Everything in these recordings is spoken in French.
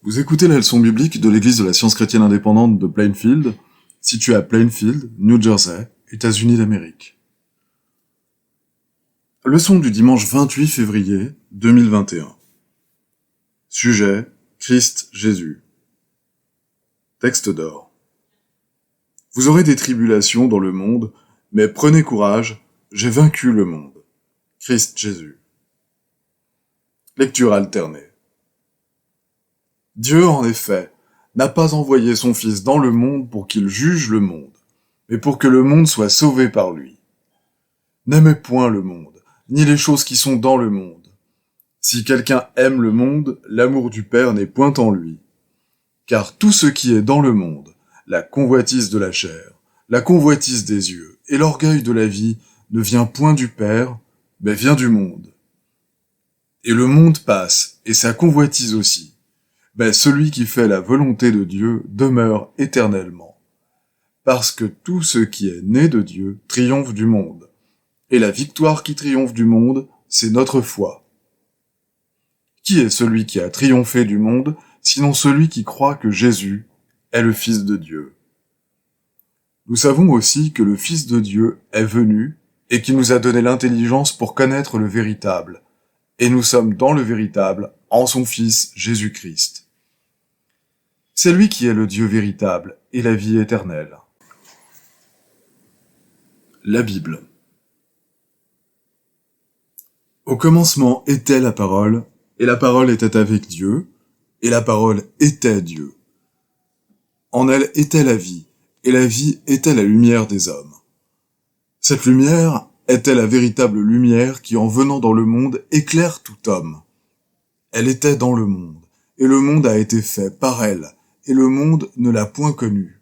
Vous écoutez la leçon biblique de l'Église de la Science chrétienne indépendante de Plainfield, située à Plainfield, New Jersey, États-Unis d'Amérique. Leçon du dimanche 28 février 2021. Sujet, Christ Jésus. Texte d'or. Vous aurez des tribulations dans le monde, mais prenez courage, j'ai vaincu le monde. Christ Jésus. Lecture alternée. Dieu, en effet, n'a pas envoyé son Fils dans le monde pour qu'il juge le monde, mais pour que le monde soit sauvé par lui. N'aimez point le monde, ni les choses qui sont dans le monde. Si quelqu'un aime le monde, l'amour du Père n'est point en lui. Car tout ce qui est dans le monde, la convoitise de la chair, la convoitise des yeux et l'orgueil de la vie, ne vient point du Père, mais vient du monde. Et le monde passe, et sa convoitise aussi. Mais celui qui fait la volonté de Dieu demeure éternellement. Parce que tout ce qui est né de Dieu triomphe du monde. Et la victoire qui triomphe du monde, c'est notre foi. Qui est celui qui a triomphé du monde, sinon celui qui croit que Jésus est le Fils de Dieu? Nous savons aussi que le Fils de Dieu est venu et qu'il nous a donné l'intelligence pour connaître le véritable. Et nous sommes dans le véritable en son Fils Jésus-Christ. C'est lui qui est le Dieu véritable et la vie éternelle. La Bible. Au commencement était la parole, et la parole était avec Dieu, et la parole était Dieu. En elle était la vie, et la vie était la lumière des hommes. Cette lumière était la véritable lumière qui, en venant dans le monde, éclaire tout homme. Elle était dans le monde, et le monde a été fait par elle, et le monde ne l'a point connue.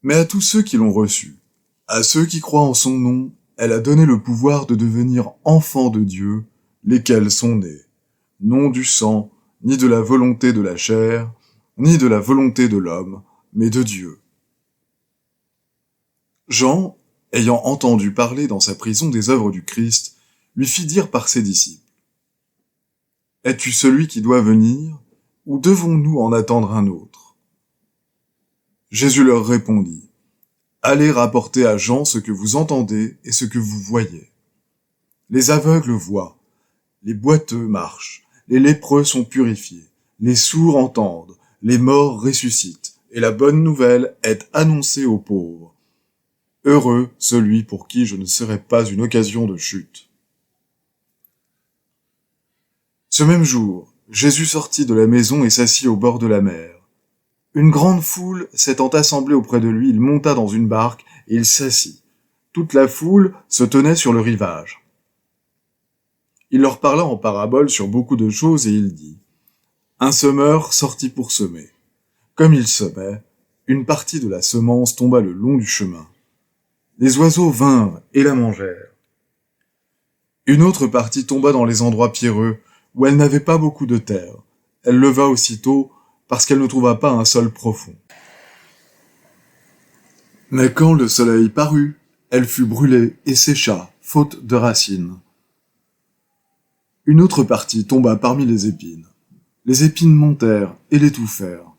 Mais à tous ceux qui l'ont reçue, à ceux qui croient en son nom, elle a donné le pouvoir de devenir enfants de Dieu, lesquels sont nés, non du sang, ni de la volonté de la chair, ni de la volonté de l'homme, mais de Dieu. Jean, ayant entendu parler dans sa prison des œuvres du Christ, lui fit dire par ses disciples: « Es-tu celui qui doit venir, ou devons-nous en attendre un autre ?» Jésus leur répondit: « Allez rapporter à Jean ce que vous entendez et ce que vous voyez. Les aveugles voient, les boiteux marchent, les lépreux sont purifiés, les sourds entendent, les morts ressuscitent, et la bonne nouvelle est annoncée aux pauvres. Heureux celui pour qui je ne serai pas une occasion de chute. » Ce même jour, Jésus sortit de la maison et s'assit au bord de la mer. Une grande foule s'étant assemblée auprès de lui, il monta dans une barque et il s'assit. Toute la foule se tenait sur le rivage. Il leur parla en parabole sur beaucoup de choses et il dit: « Un semeur sortit pour semer. Comme il semait, une partie de la semence tomba le long du chemin. Les oiseaux vinrent et la mangèrent. Une autre partie tomba dans les endroits pierreux, où elle n'avait pas beaucoup de terre. Elle leva aussitôt, parce qu'elle ne trouva pas un sol profond. Mais quand le soleil parut, elle fut brûlée et sécha, faute de racines. Une autre partie tomba parmi les épines. Les épines montèrent et l'étouffèrent.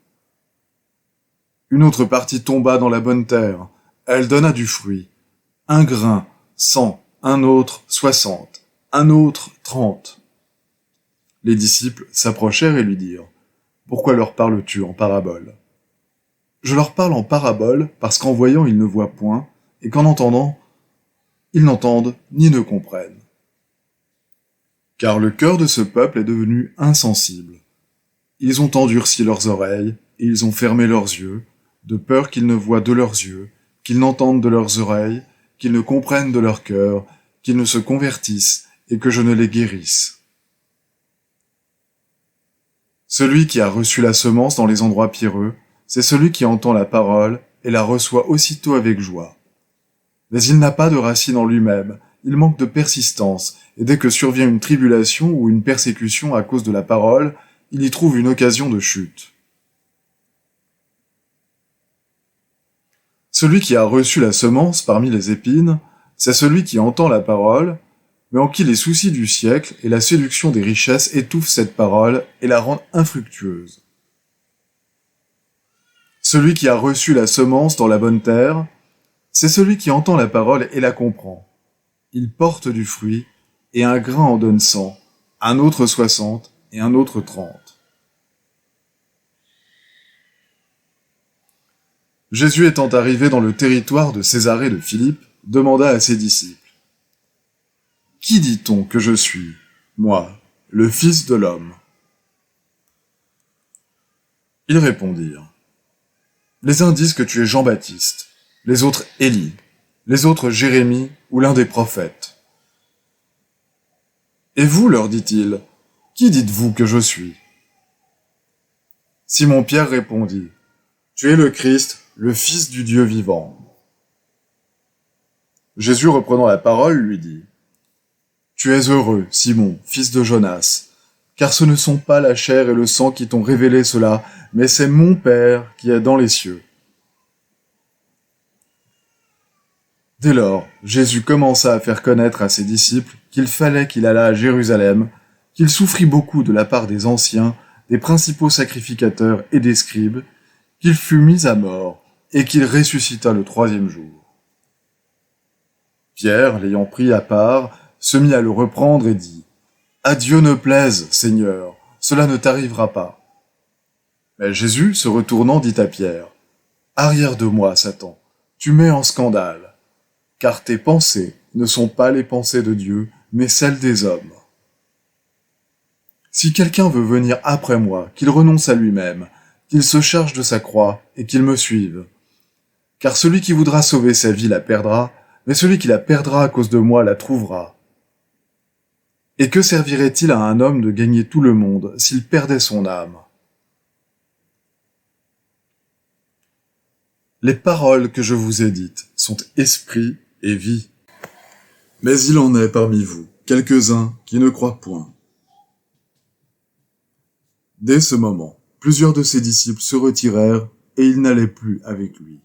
Une autre partie tomba dans la bonne terre. Elle donna du fruit. 1 grain, 100, un autre 60, un autre 30. Les disciples s'approchèrent et lui dirent: « Pourquoi leur parles-tu en parabole ?» « Je leur parle en parabole parce qu'en voyant ils ne voient point, et qu'en entendant, ils n'entendent ni ne comprennent. Car le cœur de ce peuple est devenu insensible. Ils ont endurci leurs oreilles, et ils ont fermé leurs yeux, de peur qu'ils ne voient de leurs yeux, qu'ils n'entendent de leurs oreilles, qu'ils ne comprennent de leur cœur, qu'ils ne se convertissent, et que je ne les guérisse. » Celui qui a reçu la semence dans les endroits pierreux, c'est celui qui entend la parole et la reçoit aussitôt avec joie. Mais il n'a pas de racine en lui-même, il manque de persistance, et dès que survient une tribulation ou une persécution à cause de la parole, il y trouve une occasion de chute. Celui qui a reçu la semence parmi les épines, c'est celui qui entend la parole, mais en qui les soucis du siècle et la séduction des richesses étouffent cette parole et la rendent infructueuse. Celui qui a reçu la semence dans la bonne terre, c'est celui qui entend la parole et la comprend. Il porte du fruit, et un grain en donne 100, un autre 60 et un autre 30. Jésus étant arrivé dans le territoire de Césarée de Philippe, demanda à ses disciples: « Qui dit-on que je suis, moi, le Fils de l'homme ?» Ils répondirent: « Les uns disent que tu es Jean-Baptiste, les autres Élie, les autres Jérémie ou l'un des prophètes. » « Et vous, leur dit-il, qui dites-vous que je suis ?» Simon-Pierre répondit: « Tu es le Christ, le Fils du Dieu vivant. » Jésus, reprenant la parole, lui dit: « Tu es heureux, Simon, fils de Jonas, car ce ne sont pas la chair et le sang qui t'ont révélé cela, mais c'est mon Père qui est dans les cieux. » Dès lors, Jésus commença à faire connaître à ses disciples qu'il fallait qu'il allât à Jérusalem, qu'il souffrit beaucoup de la part des anciens, des principaux sacrificateurs et des scribes, qu'il fut mis à mort et qu'il ressuscita le 3e jour. Pierre, l'ayant pris à part, se mit à le reprendre et dit: « À Dieu ne plaise, Seigneur, cela ne t'arrivera pas. » Mais Jésus, se retournant, dit à Pierre: « Arrière de moi, Satan, tu mets en scandale, car tes pensées ne sont pas les pensées de Dieu, mais celles des hommes. Si quelqu'un veut venir après moi, qu'il renonce à lui-même, qu'il se charge de sa croix et qu'il me suive. Car celui qui voudra sauver sa vie la perdra, mais celui qui la perdra à cause de moi la trouvera. Et que servirait-il à un homme de gagner tout le monde s'il perdait son âme ? Les paroles que je vous ai dites sont esprit et vie. Mais il en est parmi vous quelques-uns qui ne croient point. » Dès ce moment, plusieurs de ses disciples se retirèrent et ils n'allaient plus avec lui.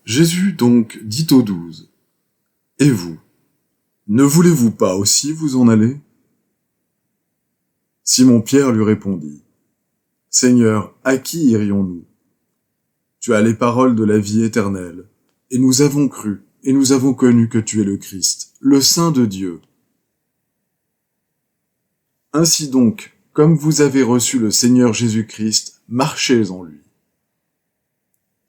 Jésus donc dit aux 12: « Et vous, ne voulez-vous pas aussi vous en aller ?» Simon-Pierre lui répondit: « Seigneur, à qui irions-nous ? Tu as les paroles de la vie éternelle, et nous avons cru, et nous avons connu que tu es le Christ, le Saint de Dieu. Ainsi donc, comme vous avez reçu le Seigneur Jésus-Christ, marchez en lui.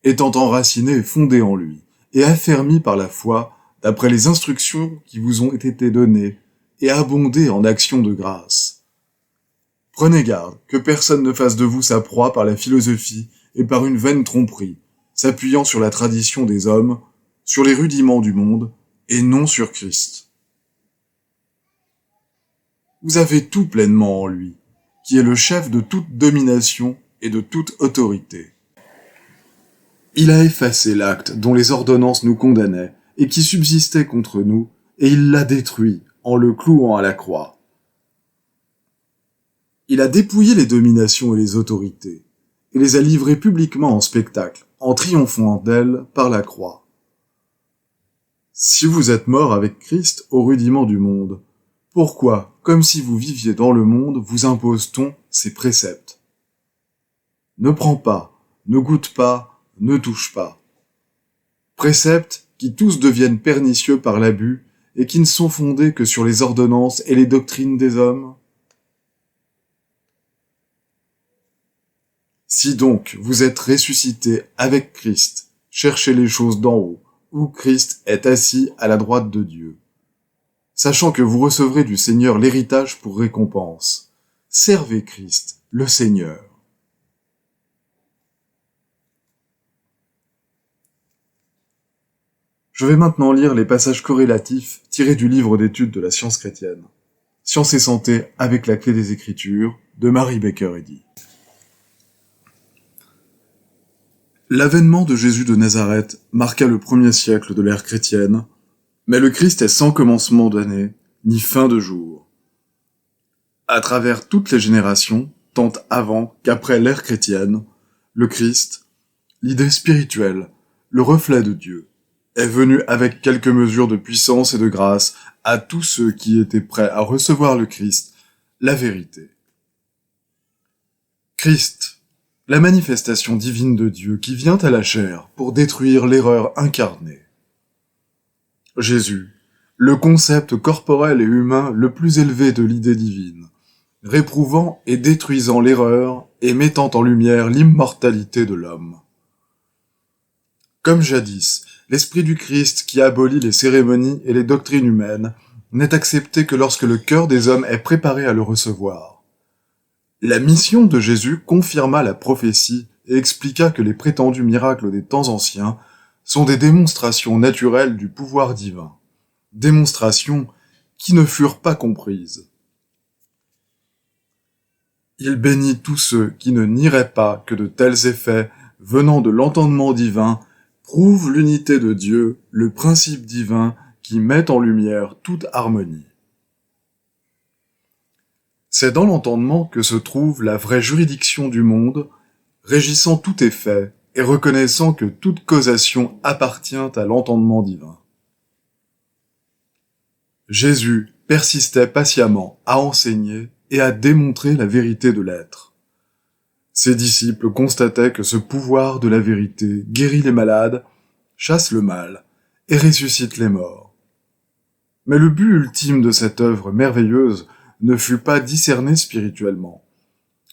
Étant enracinés et fondés en lui, et affermis par la foi, d'après les instructions qui vous ont été données, et abondez en actions de grâce. Prenez garde que personne ne fasse de vous sa proie par la philosophie et par une vaine tromperie, s'appuyant sur la tradition des hommes, sur les rudiments du monde, et non sur Christ. Vous avez tout pleinement en lui, qui est le chef de toute domination et de toute autorité. Il a effacé l'acte dont les ordonnances nous condamnaient et qui subsistait contre nous, et il l'a détruit en le clouant à la croix. Il a dépouillé les dominations et les autorités, et les a livrées publiquement en spectacle, en triomphant d'elles par la croix. Si vous êtes morts avec Christ au rudiment du monde, pourquoi, comme si vous viviez dans le monde, vous impose-t-on ces préceptes ? Ne prends pas, ne goûte pas, ne touche pas. Préceptes qui tous deviennent pernicieux par l'abus et qui ne sont fondés que sur les ordonnances et les doctrines des hommes. Si donc vous êtes ressuscités avec Christ, cherchez les choses d'en haut, où Christ est assis à la droite de Dieu. Sachant que vous recevrez du Seigneur l'héritage pour récompense. Servez Christ, le Seigneur. Je vais maintenant lire les passages corrélatifs tirés du livre d'études de la science chrétienne. Science et santé avec la clé des Écritures de Mary Baker Eddy. L'avènement de Jésus de Nazareth marqua le 1er siècle de l'ère chrétienne, mais le Christ est sans commencement d'année, ni fin de jour. À travers toutes les générations, tant avant qu'après l'ère chrétienne, le Christ, l'idée spirituelle, le reflet de Dieu, est venu avec quelques mesures de puissance et de grâce à tous ceux qui étaient prêts à recevoir le Christ, la vérité. Christ, la manifestation divine de Dieu qui vient à la chair pour détruire l'erreur incarnée. Jésus, le concept corporel et humain le plus élevé de l'idée divine, réprouvant et détruisant l'erreur et mettant en lumière l'immortalité de l'homme. Comme jadis, l'esprit du Christ qui abolit les cérémonies et les doctrines humaines n'est accepté que lorsque le cœur des hommes est préparé à le recevoir. La mission de Jésus confirma la prophétie et expliqua que les prétendus miracles des temps anciens sont des démonstrations naturelles du pouvoir divin, démonstrations qui ne furent pas comprises. Il bénit tous ceux qui ne nieraient pas que de tels effets, venant de l'entendement divin, prouvent l'unité de Dieu, le principe divin qui met en lumière toute harmonie. C'est dans l'entendement que se trouve la vraie juridiction du monde, régissant tout effet et reconnaissant que toute causation appartient à l'entendement divin. Jésus persistait patiemment à enseigner et à démontrer la vérité de l'être. Ses disciples constataient que ce pouvoir de la vérité guérit les malades, chasse le mal et ressuscite les morts. Mais le but ultime de cette œuvre merveilleuse ne fut pas discerné spirituellement,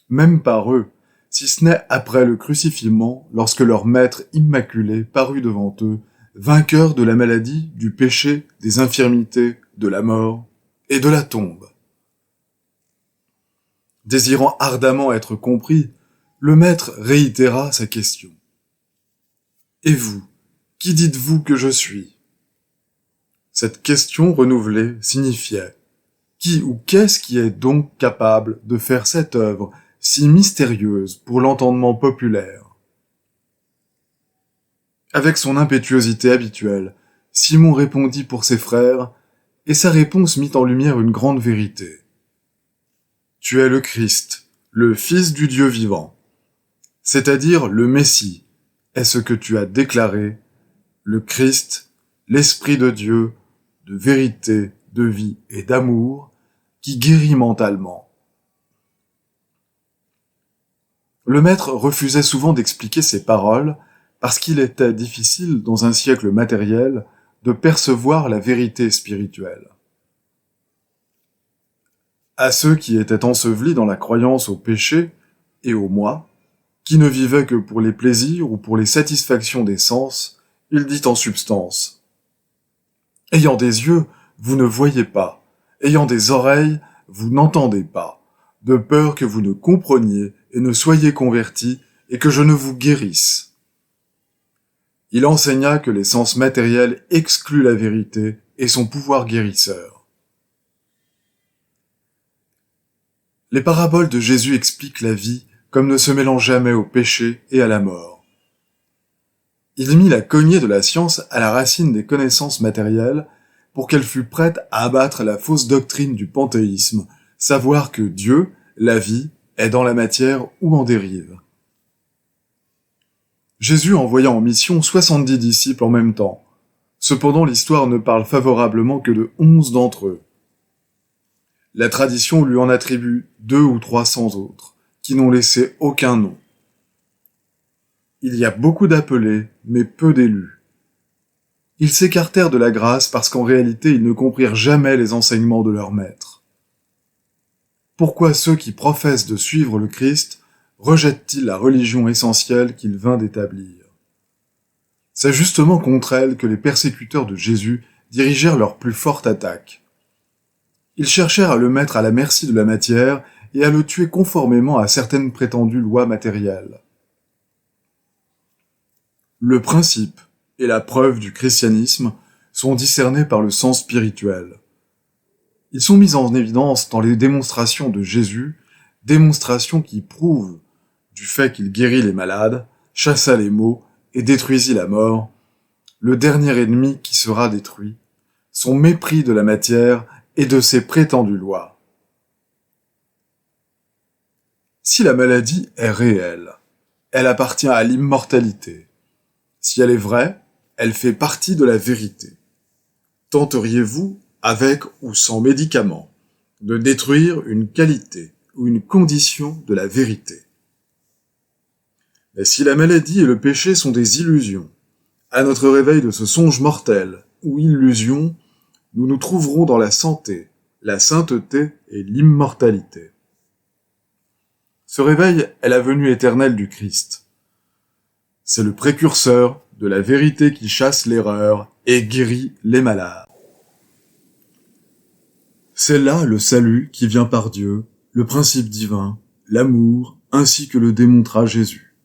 même par eux, si ce n'est après le crucifixion, lorsque leur maître immaculé parut devant eux, vainqueur de la maladie, du péché, des infirmités, de la mort et de la tombe. Désirant ardemment être compris, le maître réitéra sa question. « Et vous, qui dites-vous que je suis ?» Cette question renouvelée signifiait « Qui ou qu'est-ce qui est donc capable de faire cette œuvre si mystérieuse pour l'entendement populaire ?» Avec son impétuosité habituelle, Simon répondit pour ses frères, et sa réponse mit en lumière une grande vérité. « Tu es le Christ, le Fils du Dieu vivant, c'est-à-dire le Messie, est ce que tu as déclaré, le Christ, l'Esprit de Dieu, de vérité, de vie et d'amour, qui guérit mentalement. » Le maître refusait souvent d'expliquer ces paroles parce qu'il était difficile, dans un siècle matériel, de percevoir la vérité spirituelle. À ceux qui étaient ensevelis dans la croyance au péché et au moi, qui ne vivaient que pour les plaisirs ou pour les satisfactions des sens, il dit en substance « Ayant des yeux, vous ne voyez pas, ayant des oreilles, vous n'entendez pas, de peur que vous ne compreniez et ne soyez convertis et que je ne vous guérisse. » Il enseigna que les sens matériels excluent la vérité et son pouvoir guérisseur. Les paraboles de Jésus expliquent la vie comme ne se mêlant jamais au péché et à la mort. Il mit la cognée de la science à la racine des connaissances matérielles pour qu'elle fût prête à abattre la fausse doctrine du panthéisme, savoir que Dieu, la vie, est dans la matière ou en dérive. Jésus envoya en mission 70 disciples en même temps. Cependant, l'histoire ne parle favorablement que de 11 d'entre eux. La tradition lui en attribue 200 ou 300 autres, qui n'ont laissé aucun nom. Il y a beaucoup d'appelés, mais peu d'élus. Ils s'écartèrent de la grâce parce qu'en réalité, ils ne comprirent jamais les enseignements de leur maître. Pourquoi ceux qui professent de suivre le Christ rejettent-ils la religion essentielle qu'il vint d'établir? C'est justement contre elle que les persécuteurs de Jésus dirigèrent leur plus forte attaque. Ils cherchèrent à le mettre à la merci de la matière et à le tuer conformément à certaines prétendues lois matérielles. Le principe et la preuve du christianisme sont discernés par le sens spirituel. Ils sont mis en évidence dans les démonstrations de Jésus, démonstrations qui prouvent du fait qu'il guérit les malades, chassa les maux et détruisit la mort, le dernier ennemi qui sera détruit, son mépris de la matière et de ses prétendues lois. Si la maladie est réelle, elle appartient à l'immortalité. Si elle est vraie, elle fait partie de la vérité. Tenteriez-vous, avec ou sans médicaments, de détruire une qualité ou une condition de la vérité? Mais si la maladie et le péché sont des illusions, à notre réveil de ce songe mortel ou illusion, nous nous trouverons dans la santé, la sainteté et l'immortalité. Ce réveil est la venue éternelle du Christ. C'est le précurseur de la vérité qui chasse l'erreur et guérit les malades. C'est là le salut qui vient par Dieu, le principe divin, l'amour, ainsi que le démontra Jésus.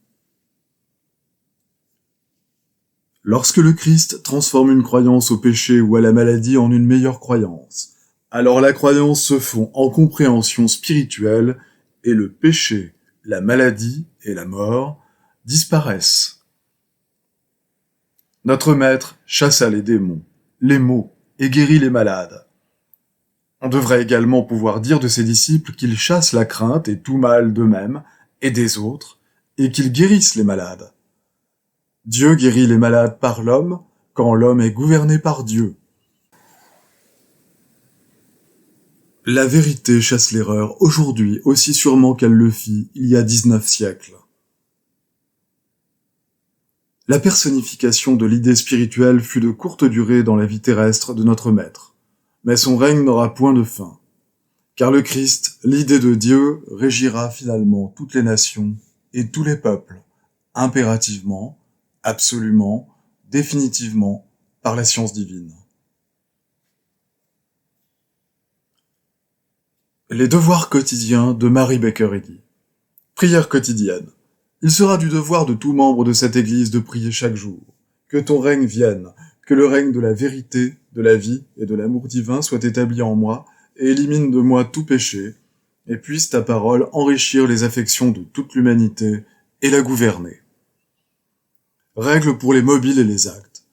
Lorsque le Christ transforme une croyance au péché ou à la maladie en une meilleure croyance, alors la croyance se fond en compréhension spirituelle et le péché, la maladie et la mort disparaissent. Notre Maître chassa les démons, les maux et guérit les malades. On devrait également pouvoir dire de ses disciples qu'ils chassent la crainte et tout mal d'eux-mêmes et des autres, et qu'ils guérissent les malades. Dieu guérit les malades par l'homme, quand l'homme est gouverné par Dieu. La vérité chasse l'erreur aujourd'hui aussi sûrement qu'elle le fit il y a 19 siècles. La personnification de l'idée spirituelle fut de courte durée dans la vie terrestre de notre Maître, mais son règne n'aura point de fin, car le Christ, l'idée de Dieu, régira finalement toutes les nations et tous les peuples, impérativement, absolument, définitivement, par la science divine. Les devoirs quotidiens de Mary Baker Eddy. Prière quotidienne. Il sera du devoir de tout membre de cette Église de prier chaque jour. Que ton règne vienne, que le règne de la vérité, de la vie et de l'amour divin soit établi en moi et élimine de moi tout péché, et puisse ta parole enrichir les affections de toute l'humanité et la gouverner. Règle pour les mobiles et les actes.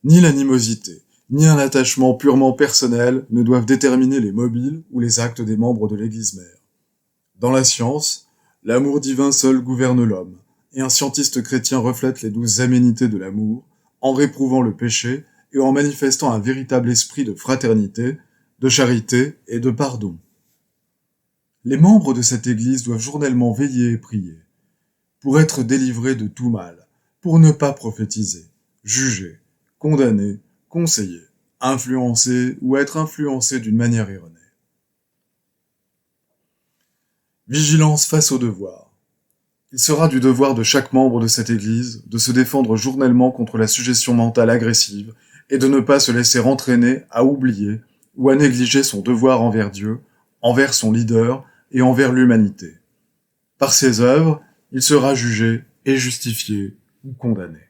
Ni l'animosité, ni un attachement purement personnel ne doivent déterminer les mobiles ou les actes des membres de l'Église mère. Dans la science, l'amour divin seul gouverne l'homme, et un scientiste chrétien reflète les douces aménités de l'amour, en réprouvant le péché et en manifestant un véritable esprit de fraternité, de charité et de pardon. Les membres de cette Église doivent journellement veiller et prier, pour être délivrés de tout mal, pour ne pas prophétiser, juger, condamner, conseiller, influencer ou être influencé d'une manière erronée. Vigilance face au devoir. Il sera du devoir de chaque membre de cette Église de se défendre journellement contre la suggestion mentale agressive et de ne pas se laisser entraîner à oublier ou à négliger son devoir envers Dieu, envers son leader et envers l'humanité. Par ses œuvres, il sera jugé et justifié ou condamné.